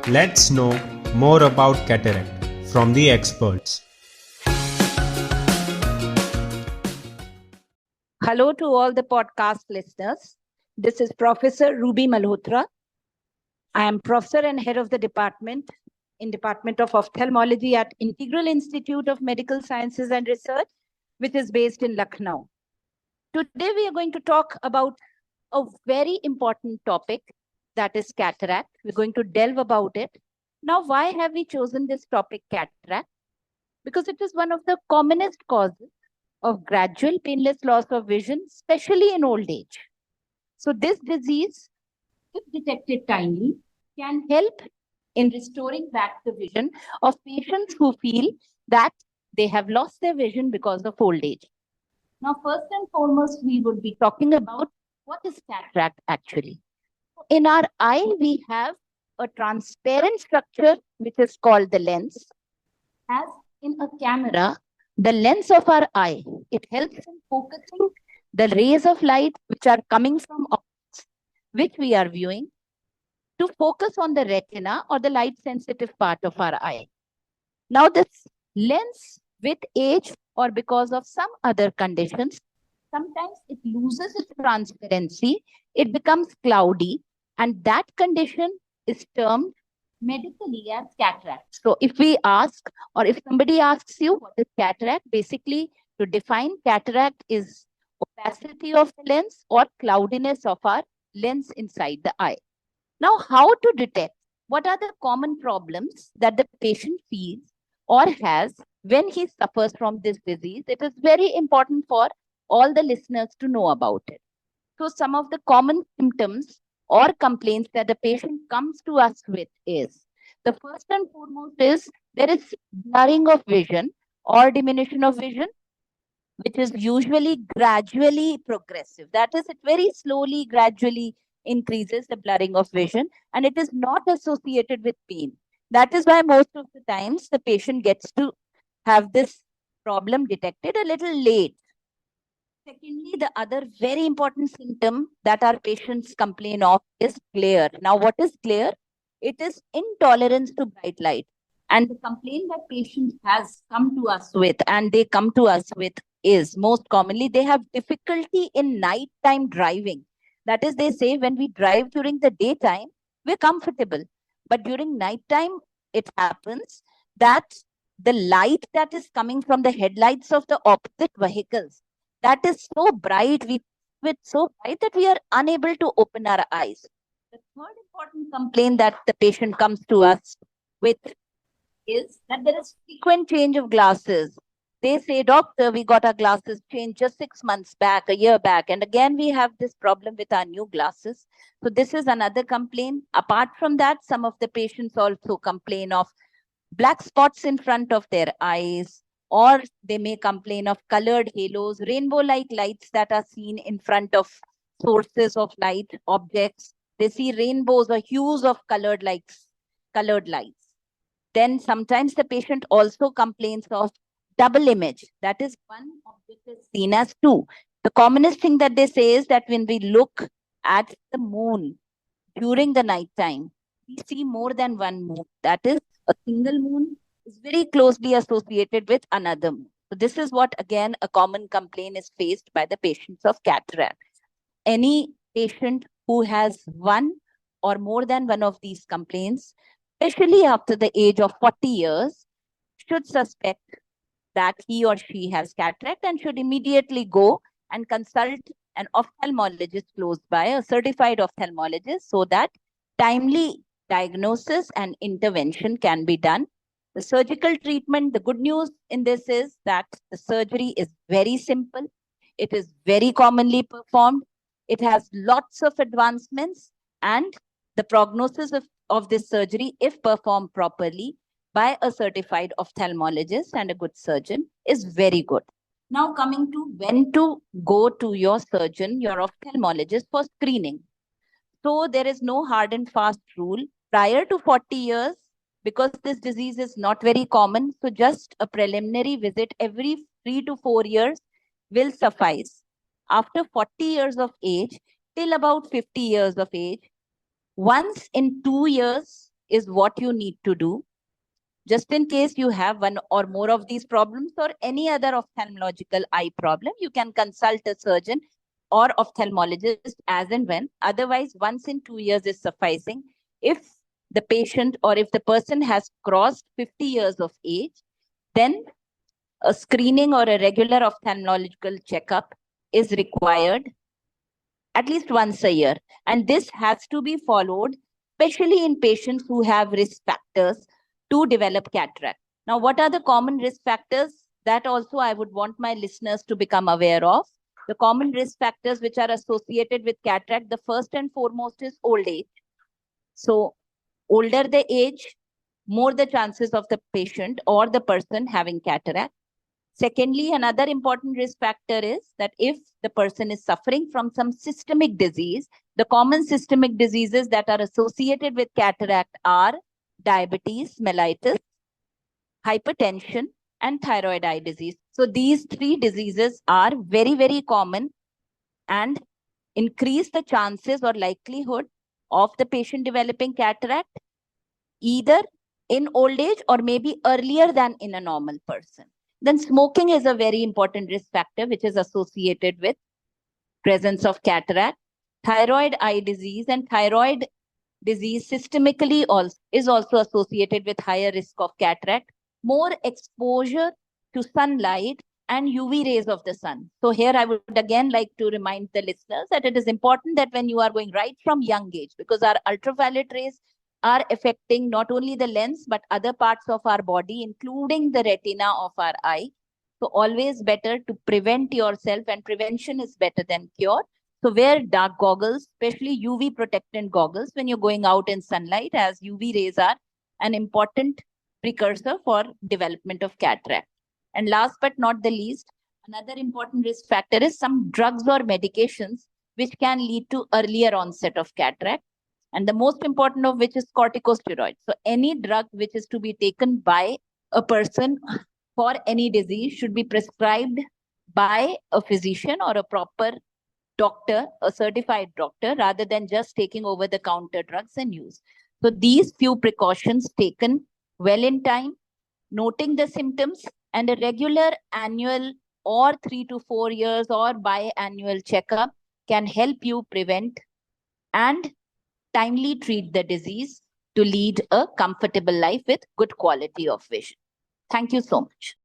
Let's know more about cataract from the experts. Hello to all the podcast listeners. This is Professor Rubie Malhotra. I am professor and head of the department in Department of Ophthalmology at Integral Institute of Medical Sciences and Research, which is based in Lucknow. Today we are going to talk about a very important topic, that is cataract. We're going to delve about it. Now, why have we chosen this topic, cataract? Because it is one of the commonest causes of gradual painless loss of vision, especially in old age. So this disease, if detected timely, can help in restoring back the vision of patients who feel that they have lost their vision because of old age. Now, first and foremost, we would be talking about what is cataract actually. In our eye, we have a transparent structure which is called the lens. As in a camera, the lens of our eye, it helps in focusing the rays of light which are coming from objects which we are viewing to focus on the retina or the light sensitive part of our eye. Now, this lens with age or because of some other conditions, sometimes it loses its transparency, it becomes cloudy, and that condition is termed medically as cataract. So if we ask, or if somebody asks you what is cataract, basically to define cataract is opacity of the lens or cloudiness of our lens inside the eye. Now, how to detect? What are the common problems that the patient feels or has when he suffers from this disease? It is very important for all the listeners to know about it. So some of the common symptoms or complaints that the patient comes to us with is, the first and foremost is there is blurring of vision or diminution of vision, which is usually gradually progressive. That is, it very slowly, gradually increases the blurring of vision, and it is not associated with pain. That is why most of the times the patient gets to have this problem detected a little late. Secondly, the other very important symptom that our patients complain of is glare. Now, what is glare? It is intolerance to bright light. And the complaint that patient has come to us with, and they come to us with, is most commonly they have difficulty in nighttime driving. That is, they say when we drive during the daytime, we're comfortable. But during nighttime, it happens that the light that is coming from the headlights of the opposite vehicles, that is so bright, with so bright that we are unable to open our eyes. The third important complaint that the patient comes to us with is that there is frequent change of glasses. They say, doctor, we got our glasses changed just 6 months back, a year back, and again we have this problem with our new glasses. So this is another complaint. Apart from that, some of the patients also complain of black spots in front of their eyes, or they may complain of colored halos, rainbow-like lights that are seen in front of sources of light, objects. They see rainbows or hues of colored lights. Then sometimes the patient also complains of double image. That is, one object is seen as two. The commonest thing that they say is that when we look at the moon during the night time, we see more than one moon. That is, a single moon is very closely associated with another moon. So this is what, again, a common complaint is faced by the patients of cataract. Any patient who has one or more than one of these complaints, especially after the age of 40 years, should suspect that he or she has cataract and should immediately go and consult an ophthalmologist close by, a certified ophthalmologist, so that timely diagnosis and intervention can be done. The surgical treatment, the good news in this is that the surgery is very simple. It is very commonly performed. It has lots of advancements, and the prognosis of this surgery, if performed properly by a certified ophthalmologist and a good surgeon, is very good. Now coming to when to go to your surgeon, your ophthalmologist, for screening. So there is no hard and fast rule. Prior to 40 years, because this disease is not very common, so just a preliminary visit every 3 to 4 years will suffice. After 40 years of age, till about 50 years of age, once in 2 years is what you need to do. Just in case you have one or more of these problems or any other ophthalmological eye problem, you can consult a surgeon or ophthalmologist as and when. Otherwise, once in 2 years is sufficing. If the patient or if the person has crossed 50 years of age, then a screening or a regular ophthalmological checkup is required at least once a year. And this has to be followed, especially in patients who have risk factors to develop cataract. Now, what are the common risk factors? That also I would want my listeners to become aware of. The common risk factors which are associated with cataract, the first and foremost is old age. So, older the age, more the chances of the patient or the person having cataract. Secondly, another important risk factor is that if the person is suffering from some systemic disease, the common systemic diseases that are associated with cataract are diabetes, mellitus, hypertension, and thyroid eye disease. So these three diseases are very, very common and increase the chances or likelihood of the patient developing cataract either in old age or maybe earlier than in a normal person. Then smoking is a very important risk factor which is associated with presence of cataract. Thyroid eye disease and thyroid disease systemically is also associated with higher risk of cataract. More exposure to sunlight and UV rays of the sun. So here I would again like to remind the listeners that it is important that when you are going right from young age, because our ultraviolet rays are affecting not only the lens, but other parts of our body, including the retina of our eye. So always better to prevent yourself, and prevention is better than cure. So wear dark goggles, especially UV protectant goggles when you're going out in sunlight, as UV rays are an important precursor for development of cataract. And last but not the least, another important risk factor is some drugs or medications which can lead to earlier onset of cataract. And the most important of which is corticosteroids. So any drug which is to be taken by a person for any disease should be prescribed by a physician or a proper doctor, a certified doctor, rather than just taking over-the-counter drugs and use. So these few precautions taken well in time, noting the symptoms, and a regular annual or 3 to 4 years or biannual checkup can help you prevent and timely treat the disease to lead a comfortable life with good quality of vision. Thank you so much.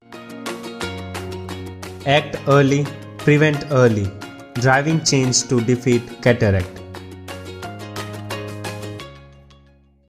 Act early, prevent early, driving change to defeat cataract.